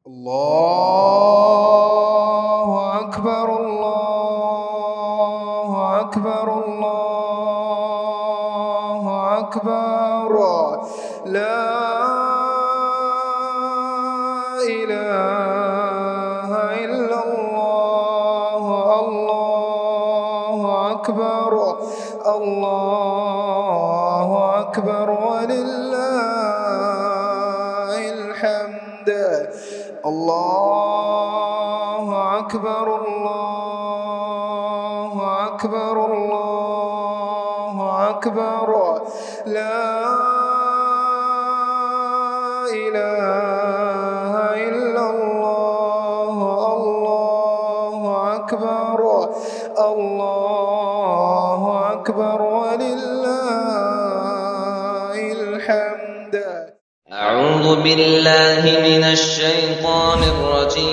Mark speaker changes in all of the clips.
Speaker 1: الله أكبر الله أكبر الله أكبر لا إله إلا الله الله أكبر الله أكبر ولله الحمد الله أكبر الله أكبر الله أكبر لا إله إلا الله الله أكبر الله أكبر ولله الحمد.
Speaker 2: أعوذ بالله من الشيطان الرجيم.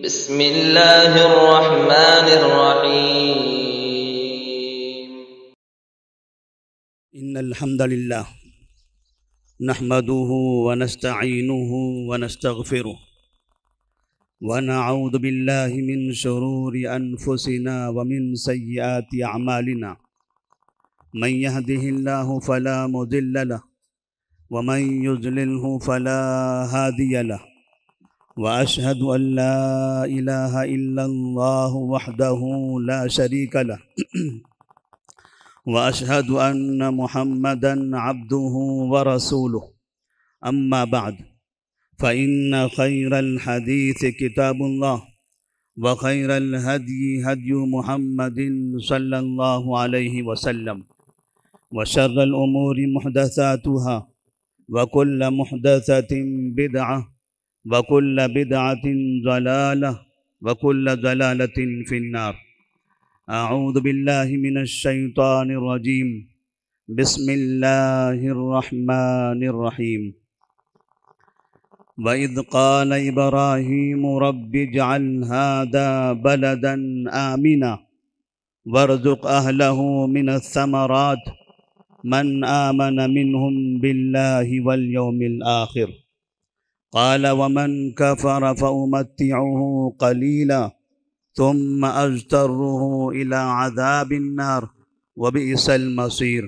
Speaker 2: بسم الله الرحمن الرحيم.
Speaker 3: إن الحمد لله نحمده ونستعينه ونستغفره ونعوذ بالله من شرور أنفسنا ومن سيئات أعمالنا. من يهده الله فلا مضل له ومن يضلله فلا هادي له وأشهد أن لا إله إلا الله وحده لا شريك له وأشهد أن محمدًا عبده ورسوله. أما بعد فإن خير الحديث كتاب الله وخير الهدي هدي محمد صلى الله عليه وسلم وشر الأمور محدثاتها وكل محدثة بدعة وكل بدعة ضلالة وكل ضلالة في النار. أعوذ بالله من الشيطان الرجيم. بسم الله الرحمن الرحيم. وإذ قال إبراهيم رب اجعل هذا بلدا آمنا وارزق أهله من الثمرات من آمن منهم بالله واليوم الآخر. قال ومن كفر فأمتعه قليلا ثم أجتره إلى عذاب النار وبئس المصير.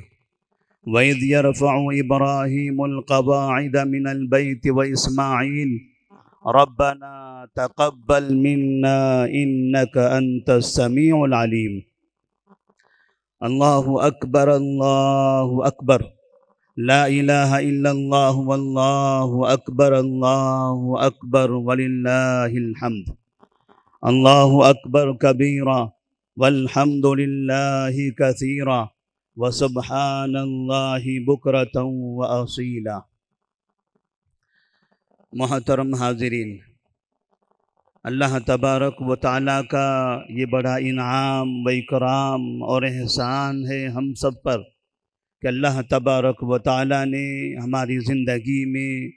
Speaker 3: وإذ يرفع إبراهيم القواعد من البيت وإسماعيل ربنا تقبل منا إنك أنت السميع العليم. الله أكبر الله أكبر لا إله إلا الله والله أكبر الله أكبر ولله الحمد. الله أكبر كبيرا والحمد لله كثيرا وسبحان الله بكرة وأصيلا. محترم حاضرین، اللہ تبارک و تعالیٰ کا یہ بڑا انعام و اکرام اور احسان ہے ہم سب پر کہ اللہ تبارک و تعالیٰ نے ہماری زندگی میں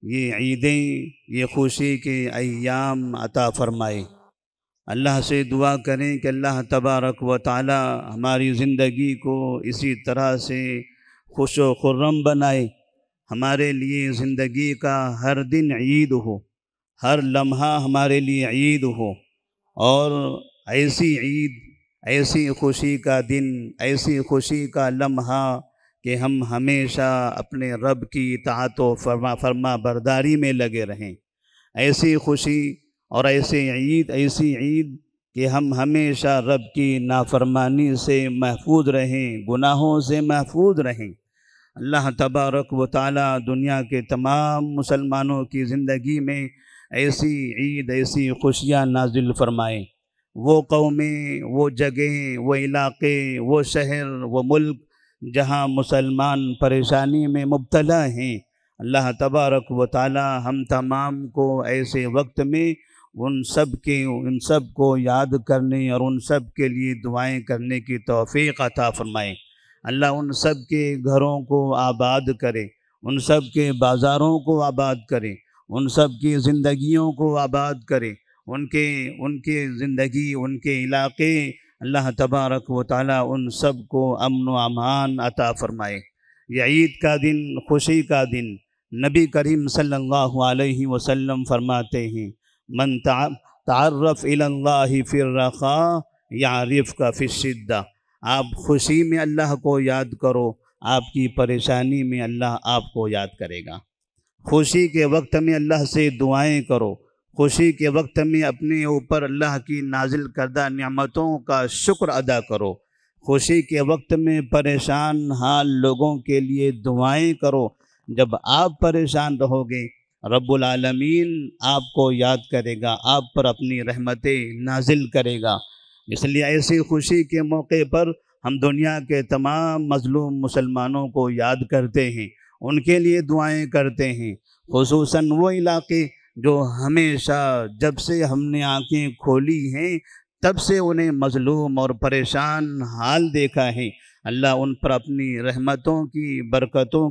Speaker 3: یہ عیدیں، یہ خوشی کے ایام عطا فرمائے۔ اللہ سے دعا کریں کہ اللہ تبارک و تعالی ہماری زندگی کو اسی طرح سے خوش و خرم بنائے، ہمارے لیے زندگی کا ہر دن عید ہو، ہر لمحہ ہمارے لیے عید ہو، اور ایسی عید، ایسی خوشی کا دن، ایسی خوشی کا لمحہ کہ ہم ہمیشہ اپنے رب کی اطاعت و فرما برداری میں لگے رہیں۔ ایسی خوشی اور ایسی عید کہ ہم ہمیشہ رب کی نافرمانی سے محفوظ رہیں، گناہوں سے محفوظ رہیں۔ اللہ تبارک و تعالی دنیا کے تمام مسلمانوں کی زندگی میں ایسی عید، ایسی خوشیاں نازل فرمائیں۔ وہ قومیں، وہ جگہیں، وہ علاقے، وہ شہر، وہ ملک جہاں مسلمان پریشانی میں مبتلا ہیں، اللہ تبارک و تعالی ہم تمام کو ایسے وقت میں ان سب کو یاد کرنے اور ان سب کے لیے دعائیں کرنے کی توفیق عطا فرمائے۔ اللہ ان سب کے گھروں کو آباد کرے، ان سب کے بازاروں کو آباد کرے، ان سب کی زندگیوں کو آباد کرے، ان کے زندگی، ان کے علاقے اللہ تبارک و تعالی ان سب کو امن و امان عطا فرمائے۔ یہ عید کا دن خوشی کا دن، نبی کریم صلی اللہ علیہ وسلم فرماتے ہیں من تعرف الی اللہ فی الرخاء یعرفک فی الشدہ، آپ خوشی میں اللہ کو یاد کرو، آپ کی پریشانی میں اللہ آپ کو یاد کرے گا۔ خوشی کے وقت میں اللہ سے دعائیں کرو، خوشی کے وقت میں اپنے اوپر اللہ کی نازل کردہ نعمتوں کا شکر ادا کرو، خوشی کے وقت میں پریشان حال لوگوں کے لیے دعائیں کرو۔ جب آپ پریشان رہو گے رب العالمین آپ کو یاد کرے گا، آپ پر اپنی رحمتیں نازل کرے گا۔ اس لیے ایسی خوشی کے موقع پر ہم دنیا کے تمام مظلوم مسلمانوں کو یاد کرتے ہیں، ان کے لیے دعائیں کرتے ہیں، خصوصاً وہ علاقے جو ہمیشہ جب سے ہم نے آنکھیں کھولی ہیں تب سے انہیں مظلوم اور پریشان حال دیکھا ہے۔ اللہ ان پر اپنی رحمتوں کی برکتوں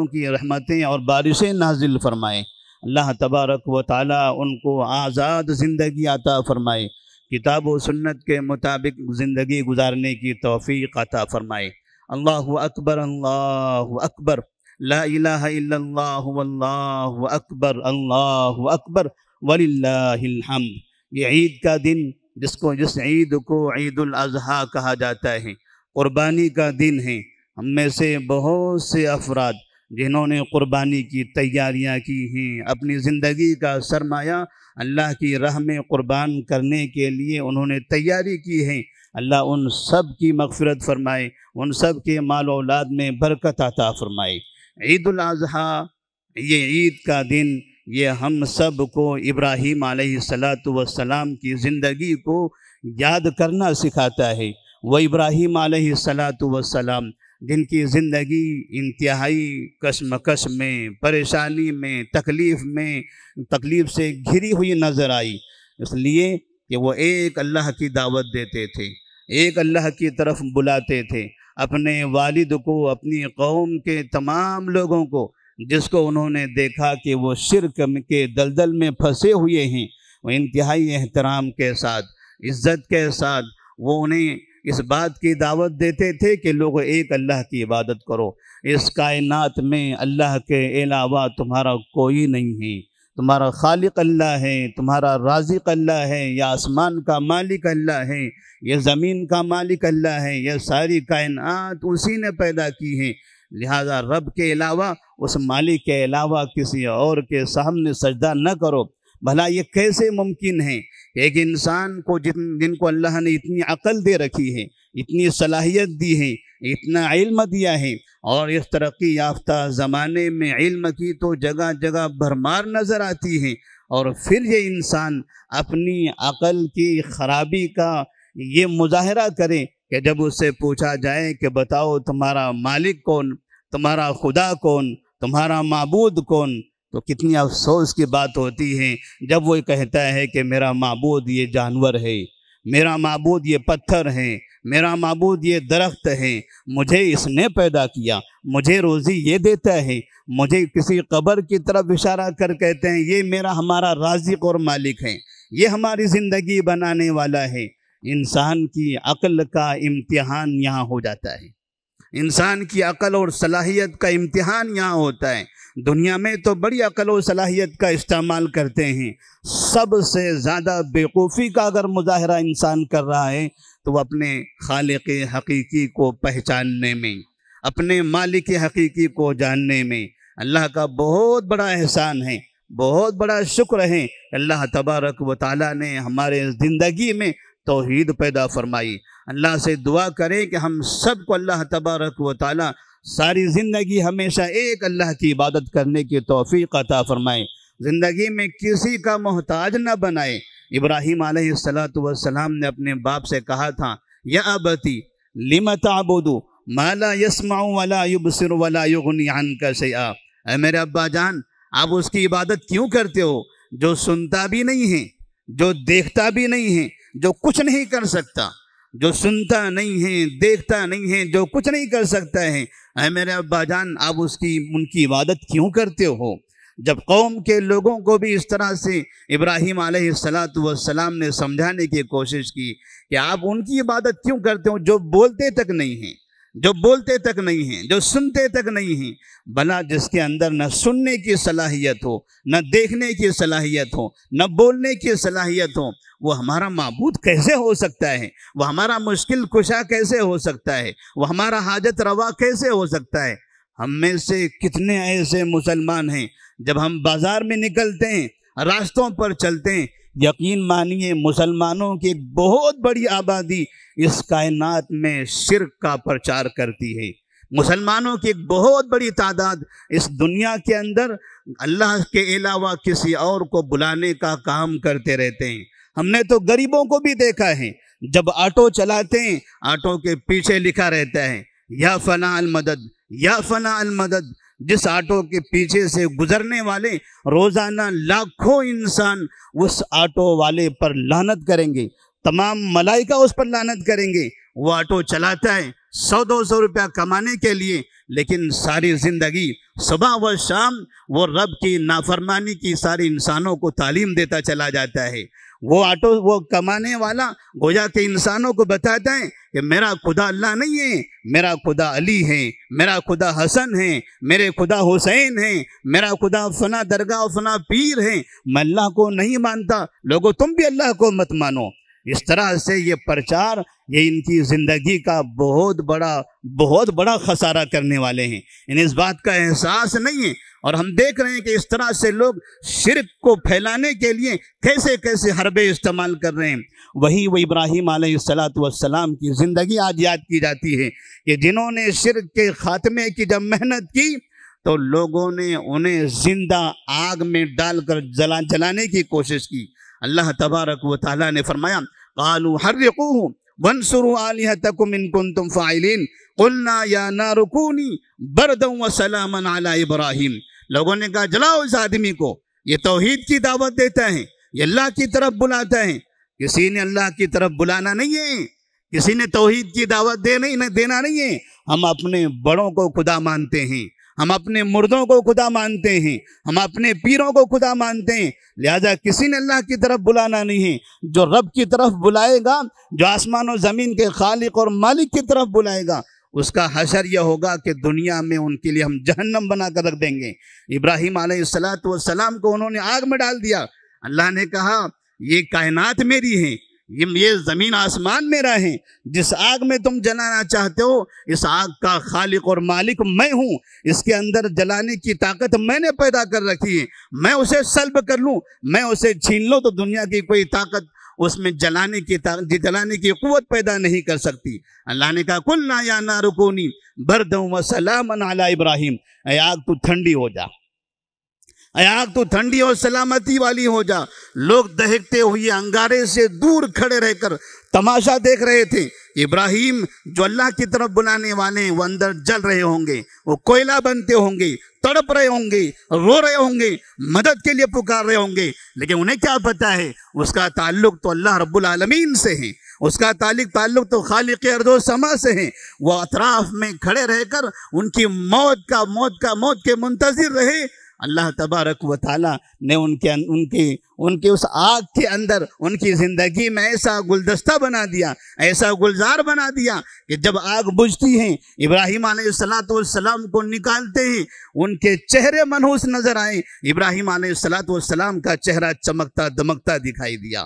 Speaker 3: کی رحمتیں اور بارشیں نازل فرمائے۔ اللہ تبارک و تعالی ان کو آزاد زندگی عطا فرمائے، کتاب و سنت کے مطابق زندگی گزارنے کی توفیق عطا فرمائے۔ اللہ اکبر، اللہ اکبر، لا الہ الا اللہ واللہ اکبر، اللہ اکبر وللہ الحمد۔ یہ عید کا دن جس عید کو عید الاضحیٰ کہا جاتا ہے، قربانی کا دن ہے۔ ہم میں سے بہت سے افراد جنہوں نے قربانی کی تیاریاں کی ہیں، اپنی زندگی کا سرمایہ اللہ کی راہ میں قربان کرنے کے لیے انہوں نے تیاری کی ہے، اللہ ان سب کی مغفرت فرمائے، ان سب کے مال و اولاد میں برکت عطا فرمائے۔ عید الاضحیٰ، یہ عید کا دن، یہ ہم سب کو ابراہیم علیہ السلام کی زندگی کو یاد کرنا سکھاتا ہے۔ وہ ابراہیم علیہ السلام جن کی زندگی انتہائی کشمکش میں، پریشانی میں، تکلیف سے گھری ہوئی نظر آئی، اس لیے کہ وہ ایک اللہ کی دعوت دیتے تھے، ایک اللہ کی طرف بلاتے تھے، اپنے والد کو، اپنی قوم کے تمام لوگوں کو جس کو انہوں نے دیکھا کہ وہ شرک کے دلدل میں پھنسے ہوئے ہیں، وہ انتہائی احترام کے ساتھ، عزت کے ساتھ وہ انہیں اس بات کی دعوت دیتے تھے کہ لوگوں ایک اللہ کی عبادت کرو، اس کائنات میں اللہ کے علاوہ تمہارا کوئی نہیں ہے، تمہارا خالق اللہ ہے، تمہارا رازق اللہ ہے، یہ آسمان کا مالک اللہ ہے، یہ زمین کا مالک اللہ ہے، یہ ساری کائنات اسی نے پیدا کی ہے، لہذا رب کے علاوہ، اس مالک کے علاوہ کسی اور کے سامنے سجدہ نہ کرو۔ بھلا یہ کیسے ممکن ہے کہ ایک انسان کو جن کو اللہ نے اتنی عقل دے رکھی ہے، اتنی صلاحیت دی ہے، اتنا علم دیا ہے، اور اس ترقی یافتہ زمانے میں علم کی تو جگہ جگہ بھرمار نظر آتی ہے، اور پھر یہ انسان اپنی عقل کی خرابی کا یہ مظاہرہ کرے کہ جب اس سے پوچھا جائے کہ بتاؤ تمہارا مالک کون، تمہارا خدا کون، تمہارا معبود کون، تو کتنی افسوس کی بات ہوتی ہے جب وہ کہتا ہے کہ میرا معبود یہ جانور ہے، میرا معبود یہ پتھر ہے، میرا معبود یہ درخت ہے، مجھے اس نے پیدا کیا، مجھے روزی یہ دیتا ہے، مجھے کسی قبر کی طرف اشارہ کر کہتے ہیں یہ ہمارا رازق اور مالک ہے، یہ ہماری زندگی بنانے والا ہے۔ انسان کی عقل کا امتحان یہاں ہو جاتا ہے، انسان کی عقل اور صلاحیت کا امتحان یہاں ہوتا ہے۔ دنیا میں تو بڑی عقل و صلاحیت کا استعمال کرتے ہیں، سب سے زیادہ بیوقوفی کا اگر مظاہرہ انسان کر رہا ہے تو وہ اپنے خالق حقیقی کو پہچاننے میں، اپنے مالک حقیقی کو جاننے میں۔ اللہ کا بہت بڑا احسان ہے، بہت بڑا شکر ہے، اللہ تبارک و تعالیٰ نے ہمارے زندگی میں توحید پیدا فرمائی۔ اللہ سے دعا کریں کہ ہم سب کو اللہ تبارک و تعالیٰ ساری زندگی ہمیشہ ایک اللہ کی عبادت کرنے کی توفیق عطا فرمائے، زندگی میں کسی کا محتاج نہ بنائے۔ ابراہیم علیہ السلام نے اپنے باپ سے کہا تھا یا ابتی لم تعبد ما لا يسمع ولا يبصر ولا يغني عنك شيئا، اے میرے ابا جان آپ اس کی عبادت کیوں کرتے ہو جو سنتا بھی نہیں ہے، جو دیکھتا بھی نہیں ہے، جو کچھ نہیں کر سکتا، جو سنتا نہیں ہے، دیکھتا نہیں ہے، جو کچھ نہیں کر سکتا ہے، اے میرے ابا جان آپ ان کی عبادت کیوں کرتے ہو؟ جب قوم کے لوگوں کو بھی اس طرح سے ابراہیم علیہ السلام نے سمجھانے کی کوشش کی کہ آپ ان کی عبادت کیوں کرتے ہو جو بولتے تک نہیں ہیں، جو بولتے تک نہیں ہیں، جو سنتے تک نہیں ہیں، بھلا جس کے اندر نہ سننے کی صلاحیت ہو، نہ دیکھنے کی صلاحیت ہو، نہ بولنے کی صلاحیت ہو، وہ ہمارا معبود کیسے ہو سکتا ہے؟ وہ ہمارا مشکل کشا کیسے ہو سکتا ہے؟ وہ ہمارا حاجت روا کیسے ہو سکتا ہے؟ ہم میں سے کتنے ایسے مسلمان ہیں جب ہم بازار میں نکلتے ہیں، راستوں پر چلتے ہیں، یقین مانیے مسلمانوں کی ایک بہت بڑی آبادی اس کائنات میں شرک کا پرچار کرتی ہے۔ مسلمانوں کی ایک بہت بڑی تعداد اس دنیا کے اندر اللہ کے علاوہ کسی اور کو بلانے کا کام کرتے رہتے ہیں۔ ہم نے تو غریبوں کو بھی دیکھا ہے، جب آٹو چلاتے ہیں آٹو کے پیچھے لکھا رہتا ہے یا فلاں المدد، یا فلاں المدد۔ جس آٹو کے پیچھے سے گزرنے والے روزانہ لاکھوں انسان اس آٹو والے پر لعنت کریں گے، تمام ملائکہ اس پر لعنت کریں گے۔ وہ آٹو چلاتا ہے 100-200 روپیہ کمانے کے لیے، لیکن ساری زندگی صبح و شام وہ رب کی نافرمانی کی سارے انسانوں کو تعلیم دیتا چلا جاتا ہے۔ وہ کمانے والا گویا کہ انسانوں کو بتاتا ہے کہ میرا خدا اللہ نہیں ہے، میرا خدا علی ہے، میرا خدا حسن ہے، میرے خدا حسین ہے، میرا خدا فلاں درگاہ و فلاں پیر ہے، میں اللہ کو نہیں مانتا، لوگوں تم بھی اللہ کو مت مانو۔ اس طرح سے یہ پرچار، یہ ان کی زندگی کا بہت بڑا خسارہ کرنے والے ہیں۔ انہیں اس بات کا احساس نہیں ہے، اور ہم دیکھ رہے ہیں کہ اس طرح سے لوگ شرک کو پھیلانے کے لیے کیسے کیسے حربے استعمال کر رہے ہیں۔ وہی وہ ابراہیم علیہ السلام کی زندگی آج یاد کی جاتی ہے کہ جنہوں نے شرک کے خاتمے کی جب محنت کی تو لوگوں نے انہیں زندہ آگ میں ڈال کر جلانے کی کوشش کی۔ اللہ تبارک و تعالیٰ نے فرمایا قالوا حرقوه وانصروا آلهتكم ان كنتم فاعلين قلنا یا نار کونی بردا وسلاما علی ابراہیم۔ لوگوں نے کہا جلاؤ اس آدمی کو، یہ توحید کی دعوت دیتا ہے، یہ اللہ کی طرف بلاتا ہے۔ کسی نے اللہ کی طرف بلانا نہیں ہے، کسی نے توحید کی دعوت دینا نہیں ہے۔ ہم اپنے بڑوں کو خدا مانتے ہیں، ہم اپنے مردوں کو خدا مانتے ہیں، ہم اپنے پیروں کو خدا مانتے ہیں، لہذا کسی نے اللہ کی طرف بلانا نہیں ہے۔ جو رب کی طرف بلائے گا، جو آسمان و زمین کے خالق اور مالک کی طرف بلائے گا، اس کا حشر یہ ہوگا کہ دنیا میں ان کے لیے ہم جہنم بنا کر رکھ دیں گے۔ ابراہیم علیہ السلام کو انہوں نے آگ میں ڈال دیا۔ اللہ نے کہا یہ کائنات میری ہے، یہ زمین آسمان میرا ہے، جس آگ میں تم جلانا چاہتے ہو اس آگ کا خالق اور مالک میں ہوں، اس کے اندر جلانے کی طاقت میں نے پیدا کر رکھی ہے، میں اسے سلب کر لوں، میں اسے چھین لوں تو دنیا کی کوئی طاقت اس میں جلانے کی قوت پیدا نہیں کر سکتی۔ اللہ نے کہا قلنا یا نار کونی بردا وسلاما علی ابراہیم، اے آگ تو ٹھنڈی ہو جا، اے آگ تو ٹھنڈی اور سلامتی والی ہو جا۔ لوگ دہکتے ہوئے انگارے سے دور کھڑے رہ کر تماشا دیکھ رہے تھے۔ ابراہیم جو اللہ کی طرف بلانے والے ہیں وہ اندر جل رہے ہوں گے، وہ کوئلہ بنتے ہوں گے، تڑپ رہے ہوں گے، رو رہے ہوں گے، مدد کے لیے پکار رہے ہوں گے، لیکن انہیں کیا پتہ ہے اس کا تعلق تو اللہ رب العالمین سے ہے، اس کا تعلق تو خالق ارض و سما سے ہے۔ وہ اطراف میں کھڑے رہ کر ان کی موت کے منتظر رہے۔ اللہ تبارک و تعالیٰ نے ان کے اس آگ کے اندر ان کی زندگی میں ایسا گلدستہ بنا دیا، ایسا گلزار بنا دیا کہ جب آگ بجھتی ہیں ابراہیم علیہ السلام کو نکالتے ہیں، ان کے چہرے منحوس نظر آئے۔ ابراہیم علیہ السلام کا چہرہ چمکتا دمکتا دکھائی دیا۔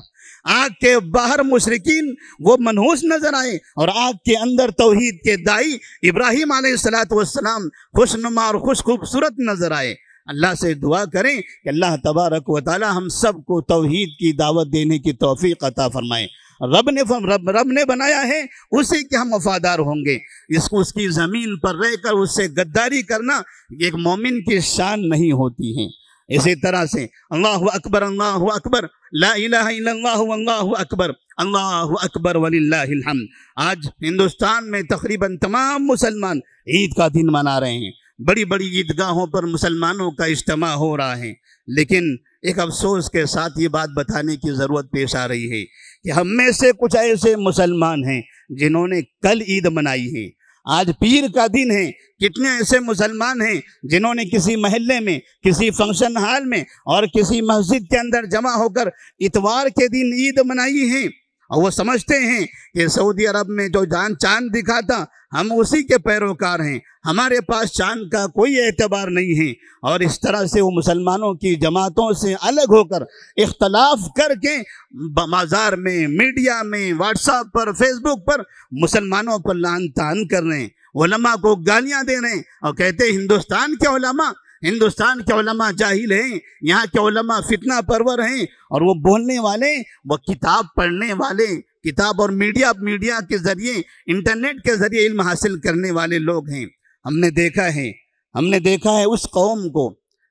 Speaker 3: آگ کے باہر مشرکین وہ منحوس نظر آئے، اور آگ کے اندر توحید کے دائی ابراہیم علیہ السلام خوشنما اور خوش خوبصورت نظر آئے۔ اللہ سے دعا کریں کہ اللہ تبارک و تعالی ہم سب کو توحید کی دعوت دینے کی توفیق عطا فرمائے۔ رب نے بنایا ہے اسی کے ہم وفادار ہوں گے۔ اس کی زمین پر رہ کر اس سے غداری کرنا ایک مومن کی شان نہیں ہوتی ہے۔ اسی طرح سے اللہ اکبر لا الہ الا اللہ واللہ اکبر وللہ الحمد۔ آج ہندوستان میں تقریباً تمام مسلمان عید کا دن منا رہے ہیں، بڑی بڑی عیدگاہوں پر مسلمانوں کا اجتماع ہو رہا ہے، لیکن ایک افسوس کے ساتھ یہ بات بتانے کی ضرورت پیش آ رہی ہے کہ ہم میں سے کچھ ایسے مسلمان ہیں جنہوں نے کل عید منائی ہے، آج پیر کا دن ہے۔ کتنے ایسے مسلمان ہیں جنہوں نے کسی محلے میں، کسی فنکشن ہال میں اور کسی مسجد کے اندر جمع ہو کر اتوار کے دن عید منائی ہے، اور وہ سمجھتے ہیں کہ سعودی عرب میں جو چاند دکھا تھا ہم اسی کے پیروکار ہیں، ہمارے پاس چاند کا کوئی اعتبار نہیں ہے، اور اس طرح سے وہ مسلمانوں کی جماعتوں سے الگ ہو کر اختلاف کر کے بازار میں، میڈیا میں، واٹس ایپ پر، فیس بک پر مسلمانوں پر لعن طعن کر رہے ہیں، علماء کو گالیاں دے رہے ہیں، اور کہتے ہیں ہندوستان کے علماء جاہل ہیں، یہاں کے علماء فتنہ پرور ہیں، اور وہ بولنے والے، وہ کتاب پڑھنے والے، کتاب اور میڈیا کے ذریعے، انٹرنیٹ کے ذریعے علم حاصل کرنے والے لوگ ہیں۔ ہم نے دیکھا ہے اس قوم کو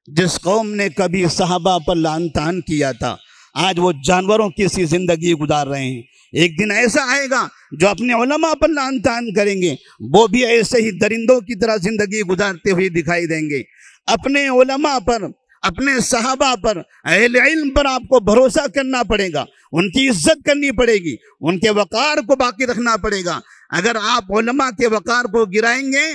Speaker 3: جس قوم نے کبھی صحابہ پر لعن طعن کیا تھا، آج وہ جانوروں کی سی زندگی گزار رہے ہیں۔ ایک دن ایسا آئے گا جو اپنے علماء پر لعن طعن کریں گے، وہ بھی ایسے ہی درندوں کی طرح زندگی گزارتے ہوئے دکھائی دیں گے۔ اپنے علماء پر، اپنے صحابہ پر، اہل علم پر آپ کو بھروسہ کرنا پڑے گا، ان کی عزت کرنی پڑے گی، ان کے وقار کو باقی رکھنا پڑے گا۔ اگر آپ علماء کے وقار کو گرائیں گے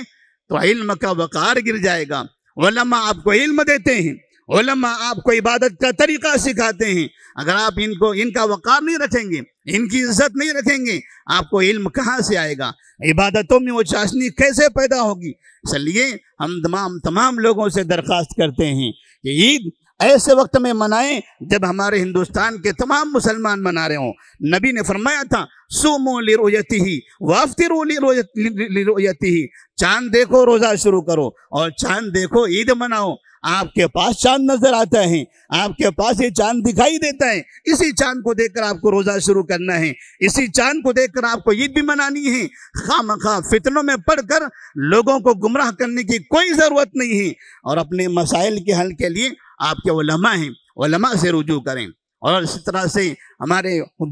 Speaker 3: تو علم کا وقار گر جائے گا۔ علماء آپ کو علم دیتے ہیں، علماء آپ کو عبادت کا طریقہ سکھاتے ہیں، اگر آپ ان کا وقار نہیں رکھیں گے، ان کی عزت نہیں رکھیں گے، آپ کو علم کہاں سے آئے گا؟ عبادتوں میں وہ چاشنی کیسے پیدا ہوگی؟ اس لیے ہم تمام لوگوں سے درخواست کرتے ہیں کہ عید ایسے وقت میں منائیں جب ہمارے ہندوستان کے تمام مسلمان منا رہے ہوں۔ نبی نے فرمایا تھا صوموا لرؤیتہ وافطروا لرؤیتہ، چاند دیکھو روزہ شروع کرو، اور چاند دیکھو عید مناؤ۔ آپ کے پاس چاند نظر آتا ہے، آپ کے پاس یہ چاند دکھائی دیتا ہے، اسی چاند کو دیکھ کر آپ کو روزہ شروع کرنا ہے، اسی چاند کو دیکھ کر آپ کو عید بھی منانی ہے۔ خواہ فتنوں میں پڑھ کر لوگوں کو گمراہ کرنے کی کوئی ضرورت نہیں ہے، اور اپنے مسائل کے حل کے لیے آپ کے علماء ہیں، علماء سے رجوع کریں۔ اور اس طرح سے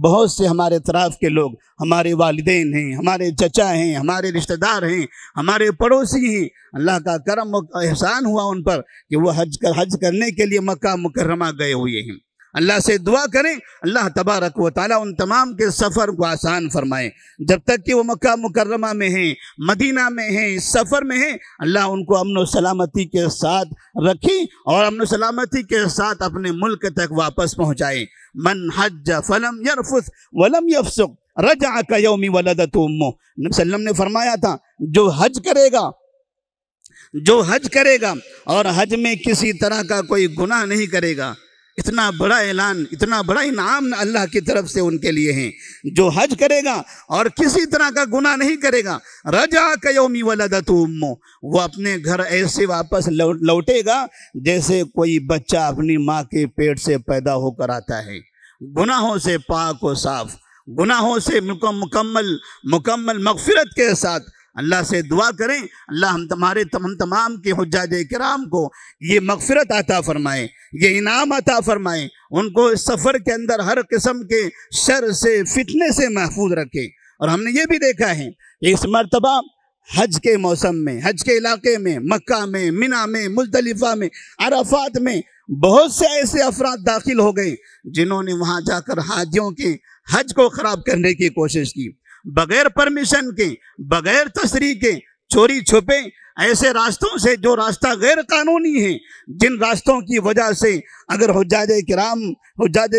Speaker 3: بہت سے ہمارے اطراف کے لوگ، ہمارے والدین ہیں، ہمارے چچا ہیں، ہمارے رشتہ دار ہیں، ہمارے پڑوسی ہیں، اللہ کا کرم و احسان ہوا ان پر کہ وہ حج کرنے کے لیے مکہ مکرمہ گئے ہوئے ہیں۔ اللہ سے دعا کریں اللہ تبارک و تعالیٰ ان تمام کے سفر کو آسان فرمائے۔ جب تک کہ وہ مکہ مکرمہ میں ہیں، مدینہ میں ہیں، سفر میں ہیں، اللہ ان کو امن و سلامتی کے ساتھ رکھی اور امن و سلامتی کے ساتھ اپنے ملک تک واپس پہنچائے۔ من حج فلم یرفث ولم یفسق رجع کیوم ولدت امہ، نبی صلی اللہ علیہ وسلم نے فرمایا تھا جو حج کرے گا اور حج میں کسی طرح کا کوئی گناہ نہیں کرے گا، اتنا بڑا اعلان، اتنا بڑا انعام اللہ کی طرف سے ان کے لیے ہیں۔ جو حج کرے گا اور کسی طرح کا گناہ نہیں کرے گا، رجع کیوم ولدت امہ، وہ اپنے گھر ایسے واپس لوٹے گا جیسے کوئی بچہ اپنی ماں کے پیٹ سے پیدا ہو کر آتا ہے، گناہوں سے پاک و صاف، گناہوں سے مکمل مغفرت کے ساتھ۔ اللہ سے دعا کریں اللہ ہم تمام کے حجاج کرام کو یہ مغفرت عطا فرمائے، یہ انعام عطا فرمائے، ان کو اس سفر کے اندر ہر قسم کے شر سے، فتنے سے محفوظ رکھے۔ اور ہم نے یہ بھی دیکھا ہے کہ اس مرتبہ حج کے موسم میں، حج کے علاقے میں، مکہ میں، منی میں، مزدلفہ میں، عرفات میں بہت سے ایسے افراد داخل ہو گئے جنہوں نے وہاں جا کر حاجیوں کے حج کو خراب کرنے کی کوشش کی، بغیر پرمیشن کے، بغیر تصریح کے، چوری چھپے ایسے راستوں سے جو راستہ غیر قانونی ہیں، جن راستوں کی وجہ سے اگر حجاج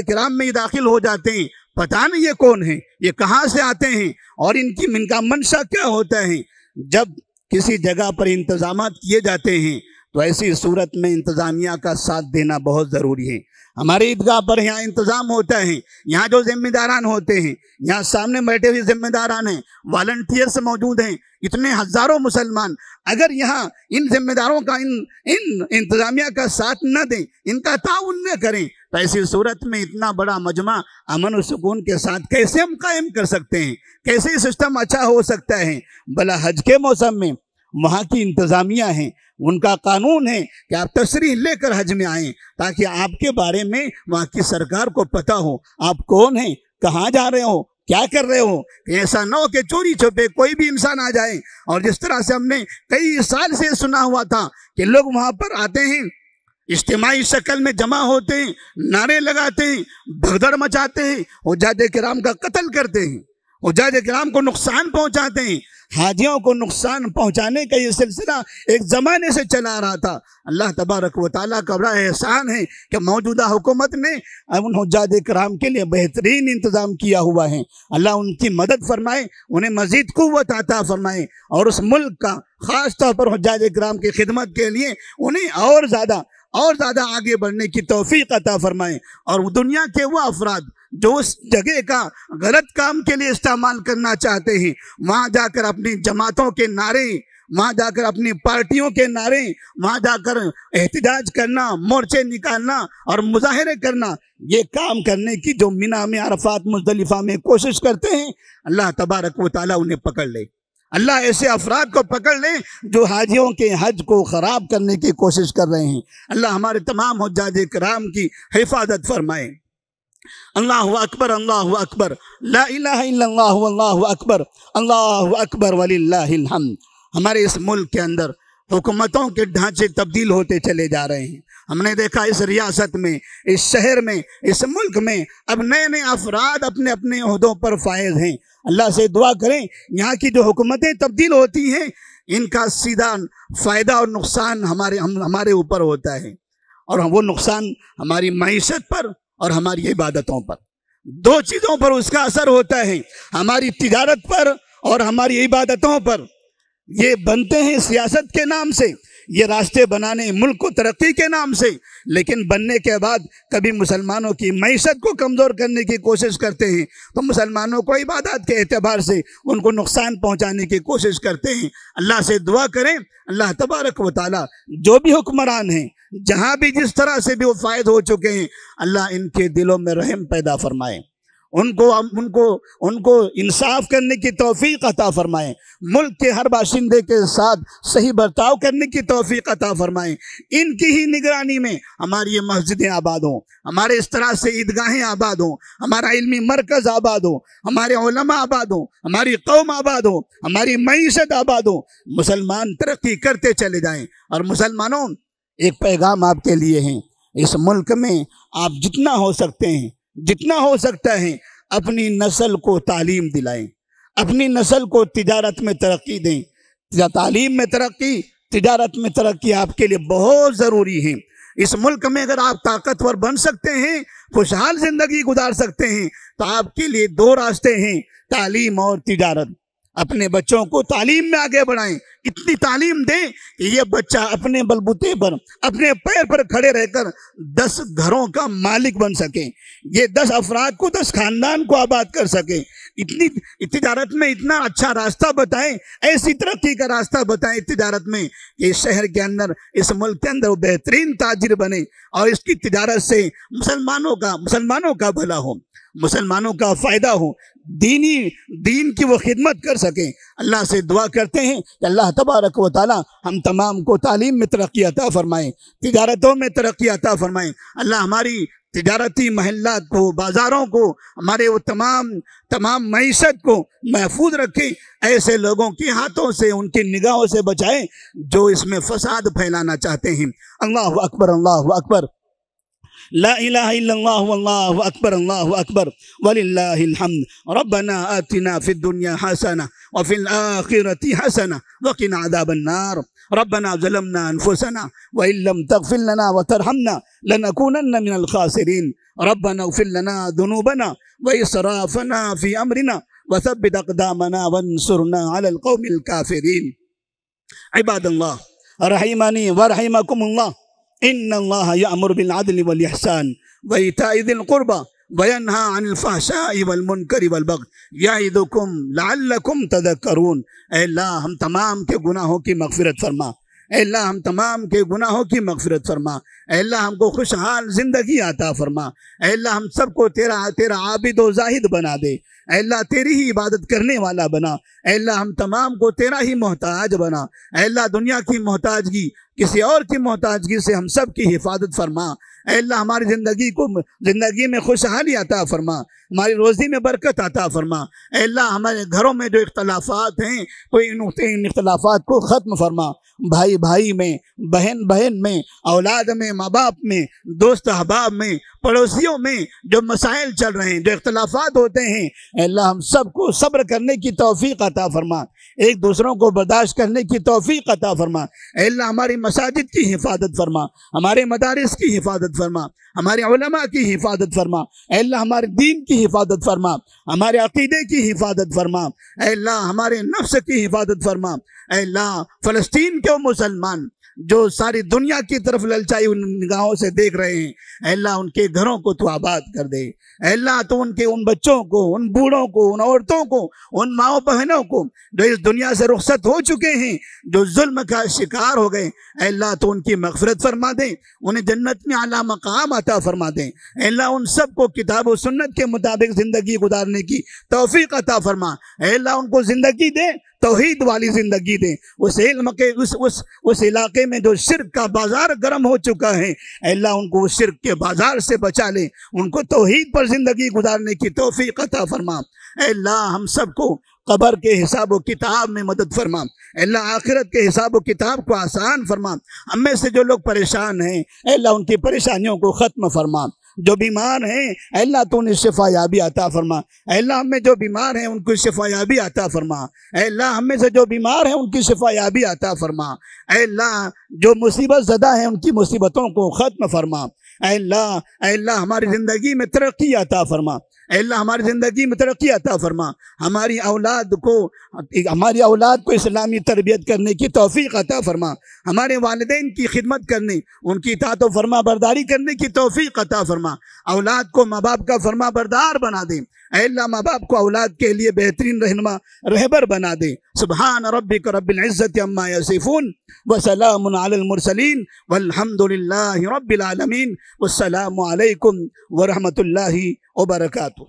Speaker 3: کرام میں داخل ہو جاتے ہیں، پتہ نہیں یہ کون ہیں، یہ کہاں سے آتے ہیں، اور ان کا منشا کیا ہوتا ہے۔ جب کسی جگہ پر انتظامات کیے جاتے ہیں تو ایسی صورت میں انتظامیہ کا ساتھ دینا بہت ضروری ہے۔ ہماری عیدگاہ پر یہاں انتظام ہوتا ہے، یہاں جو ذمہ داران ہوتے ہیں، یہاں سامنے بیٹھے ہوئے ذمہ داران ہیں، والنٹیئرز موجود ہیں، اتنے ہزاروں مسلمان اگر یہاں ان ذمہ داروں کا ان انتظامیہ کا ساتھ نہ دیں، ان کا تعاون نہ کریں، تو ایسی صورت میں اتنا بڑا مجمع امن و سکون کے ساتھ کیسے ہم قائم کر سکتے ہیں، کیسے سسٹم اچھا ہو سکتا ہے؟ بلا حج کے موسم میں وہاں کی انتظامیہ ہیں، ان کا قانون ہے کہ آپ تصریح لے کر حج میں آئیں تاکہ آپ کے بارے میں وہاں کی سرکار کو پتہ ہو آپ کون ہیں، کہاں جا رہے ہو، کیا کر رہے ہو، کہ ایسا نہ ہو کہ چوری چھپے کوئی بھی انسان آ جائے۔ اور جس طرح سے ہم نے کئی سال سے سنا ہوا تھا کہ لوگ وہاں پر آتے ہیں، اجتماعی شکل میں جمع ہوتے ہیں، نعرے لگاتے ہیں، بھگدڑ مچاتے ہیں، حجاج کرام کا قتل کرتے ہیں، حجاج کرام کو نقصان پہنچاتے ہیں، حاجیوں کو نقصان پہنچانے کا یہ سلسلہ ایک زمانے سے چلا رہا تھا۔ اللہ تبارک و تعالیٰ کا بڑا احسان ہے کہ موجودہ حکومت نے ان حجاج کرام کے لیے بہترین انتظام کیا ہوا ہے۔ اللہ ان کی مدد فرمائے، انہیں مزید قوت عطا فرمائے، اور اس ملک کا خاص طور پر حجاج کرام کی خدمت کے لیے انہیں اور زیادہ آگے بڑھنے کی توفیق عطا فرمائے، اور دنیا کے وہ افراد جو اس جگہ کا غلط کام کے لیے استعمال کرنا چاہتے ہیں، وہاں جا کر اپنی جماعتوں کے نعرے، وہاں جا کر اپنی پارٹیوں کے نعرے، وہاں جا کر احتجاج کرنا، مورچے نکالنا اور مظاہرے کرنا، یہ کام کرنے کی جو مینا میں عرفات مزدلفہ میں کوشش کرتے ہیں، اللہ تبارک و تعالیٰ انہیں پکڑ لے۔ اللہ ایسے افراد کو پکڑ لے جو حاجیوں کے حج کو خراب کرنے کی کوشش کر رہے ہیں۔ اللہ ہمارے تمام حجاج کرام کی حفاظت فرمائے۔ اللہ اکبر، اللہ اکبر، لا الہ الا اللہ واللہ اکبر، اللہ اکبر وللہ الحمد۔ ہمارے اس ملک کے اندر حکومتوں کے ڈھانچے تبدیل ہوتے چلے جا رہے ہیں۔ ہم نے دیکھا اس ریاست میں، اس شہر میں، اس ملک میں اب نئے افراد اپنے اپنے عہدوں پر فائز ہیں۔ اللہ سے دعا کریں یہاں کی جو حکومتیں تبدیل ہوتی ہیں ان کا سیدھا فائدہ اور نقصان ہمارے اوپر ہوتا ہے، اور وہ نقصان ہماری معیشت پر اور ہماری عبادتوں پر، دو چیزوں پر اس کا اثر ہوتا ہے، ہماری تجارت پر اور ہماری عبادتوں پر۔ یہ بنتے ہیں سیاست کے نام سے، یہ راستے بنانے ملک کو ترقی کے نام سے، لیکن بننے کے بعد کبھی مسلمانوں کی معیشت کو کمزور کرنے کی کوشش کرتے ہیں، تو مسلمانوں کو عبادات کے اعتبار سے ان کو نقصان پہنچانے کی کوشش کرتے ہیں۔ اللہ سے دعا کریں اللہ تبارک و تعالیٰ جو بھی حکمران ہیں، جہاں بھی جس طرح سے بھی وہ فائد ہو چکے ہیں، اللہ ان کے دلوں میں رحم پیدا فرمائے، ان کو انصاف کرنے کی توفیق عطا فرمائے، ملک کے ہر باشندے کے ساتھ صحیح برتاؤ کرنے کی توفیق عطا فرمائے۔ ان کی ہی نگرانی میں ہماری یہ مسجدیں آباد ہوں، ہمارے اس طرح سے عیدگاہیں آباد ہوں، ہمارا علمی مرکز آباد ہو، ہمارے علماء آباد ہوں، ہماری قوم آباد ہو، ہماری معیشت آباد ہو، مسلمان ترقی کرتے چلے جائیں۔ اور مسلمانوں، ایک پیغام آپ کے لیے ہیں، اس ملک میں آپ جتنا ہو سکتے ہیں، جتنا ہو سکتا ہے، اپنی نسل کو تعلیم دلائیں، اپنی نسل کو تجارت میں ترقی دیں۔ تعلیم میں ترقی، تجارت میں ترقی آپ کے لیے بہت ضروری ہے۔ اس ملک میں اگر آپ طاقتور بن سکتے ہیں، خوشحال زندگی گزار سکتے ہیں، تو آپ کے لیے دو راستے ہیں، تعلیم اور تجارت۔ اپنے بچوں کو تعلیم میں آگے بڑھائیں، اتنی تعلیم دیں کہ یہ بچہ اپنے بلبوتے پر، اپنے پیر پر کھڑے رہ کر 10 گھروں کا مالک بن سکے، یہ 10 افراد کو، 10 خاندان کو آباد کر سکے۔ اتنی تجارت میں اتنا اچھا راستہ بتائیں، ایسی ترقی کا راستہ بتائیں تجارت میں کہ اس شہر کے اندر، اس ملک کے اندر وہ بہترین تاجر بنے، اور اس کی تجارت سے مسلمانوں کا بھلا ہو، مسلمانوں کا فائدہ ہو، دین کی وہ خدمت کر سکیں۔ اللہ سے دعا کرتے ہیں کہ اللہ تبارک و تعالی ہم تمام کو تعلیم میں ترقی عطا فرمائیں، تجارتوں میں ترقی عطا فرمائیں۔ اللہ ہماری تجارتی محلات کو، بازاروں کو، ہمارے وہ تمام معیشت کو محفوظ رکھیں، ایسے لوگوں کے ہاتھوں سے، ان کی نگاہوں سے بچائیں جو اس میں فساد پھیلانا چاہتے ہیں۔ اللہ اکبر، اللہ اکبر، لا الہ الا اللہ واللہ اکبر، اللہ اکبر وللہ الحمد۔ ربنا آتنا فی الدنیا حسنہ وفی الآخرۃ حسنہ وقنا عذاب النار۔ ربنا ظلمنا انفسنا وان لم تغفر لنا وترحمنا لنكونن من الخاسرین۔ ربنا اغفر لنا ذنوبنا واسرافنا فی امرنا وثبت اقدامنا وانصرنا علی القوم الکافرین۔ عباد اللہ رحمنی ورحمکم اللہ، ان اللہ یأمر بالعدل والاحسان وایتاء ذی القربى وینہی عن الفحشاء والمنکر والبغی یعظکم لعلکم تذکرون۔ اے اللہ ہم تمام کے گناہوں کی مغفرت فرما، اے اللہ ہم تمام کے گناہوں کی مغفرت فرما، اے اللہ ہم کو خوشحال زندگی عطا فرما، اے اللہ ہم سب کو تیرا عابد و زاہد بنا دے، اے اللہ تیری ہی عبادت کرنے والا بنا، اے اللہ ہم تمام کو تیرا ہی محتاج بنا، اے اللہ دنیا کی محتاجگی، کسی اور کی محتاجگی سے ہم سب کی حفاظت فرما، اے اللہ ہماری زندگی میں خوشحالی عطا فرما، ہماری روزی میں برکت عطا فرما، اے اللہ ہمارے گھروں میں جو اختلافات ہیں کوئی ان اختلافات کو ختم فرما، بھائی بھائی میں، بہن بہن میں، اولاد میں، ماں باپ میں، دوست احباب میں، پڑوسیوں میں جو مسائل چل رہے ہیں، جو اختلافات ہوتے ہیں، اے اللہ ہم سب کو صبر کرنے کی توفیق عطا فرما، ایک دوسروں کو برداشت کرنے کی توفیق عطا فرما۔ اے اللہ ہماری مساجد کی حفاظت فرما، ہمارے مدارس کی حفاظت فرما، ہمارے علماء کی حفاظت فرما۔ اے اللہ ہمارے دین کی حفاظت فرما، ہمارے عقیدے کی حفاظت فرما۔ اے اللہ ہمارے نفس کی حفاظت فرما۔ اے اللہ فلسطین کے مسلمان جو ساری دنیا کی طرف للچائی ان نگاہوں سے دیکھ رہے ہیں، اے اللہ ان کے گھروں کو تو آباد کر دے۔ اے اللہ تو ان بچوں کو، ان بوڑھوں کو، ان عورتوں کو، ان ماؤں بہنوں کو جو اس دنیا سے رخصت ہو چکے ہیں، جو ظلم کا شکار ہو گئے، اے اللہ تو ان کی مغفرت فرما دے، انہیں جنت میں اعلیٰ مقام عطا فرما دے۔ اے اللہ ان سب کو کتاب و سنت کے مطابق زندگی گزارنے کی توفیق عطا فرما۔ اے اللہ ان کو زندگی دے، توحید والی زندگی دے۔ اس علم کے اس علاقے میں جو شرک کا بازار گرم ہو چکا ہے، اے اللہ ان کو اس شرک کے بازار سے بچا لے، ان کو توحید پر زندگی گزارنے کی توفیق عطا فرما۔ اے اللہ ہم سب کو قبر کے حساب و کتاب میں مدد فرما۔ اے اللہ آخرت کے حساب و کتاب کو آسان فرما۔ ہم میں سے جو لوگ پریشان ہیں، اے اللہ ان کی پریشانیوں کو ختم فرما۔ جو بیمار ہیں اے اللہ تو انہیں شفا یابی عطا فرما۔ اے اللہ ہم میں جو بیمار ہیں ان کو شفا یابی عطا فرما۔ اے اللہ ہم میں سے جو بیمار ہیں ان کی شفا یابی عطا فرما۔ اے اللہ جو مصیبت زدہ ہیں ان کی مصیبتوں کو ختم فرما۔ اے اللہ ہماری زندگی میں ترقی عطا فرما۔ اے اللہ ہماری زندگی میں ترقی عطا فرما۔ ہماری اولاد کو اسلامی تربیت کرنے کی توفیق عطا فرما۔ ہمارے والدین کی خدمت کرنے، ان کی اطاعت و فرما برداری کرنے کی توفیق عطا فرما۔ اولاد کو ماں باپ کا فرما بردار بنا دے۔ اے اللہ ماں باپ کو اولاد کے لیے بہترین رہبر بنا دے۔ سبحان ربک رب العزت عما یصفون وسلام علی المرسلین والحمد للہ رب العالمین۔ والسلام علیکم ورحمۃ اللہ وبرکاتہ۔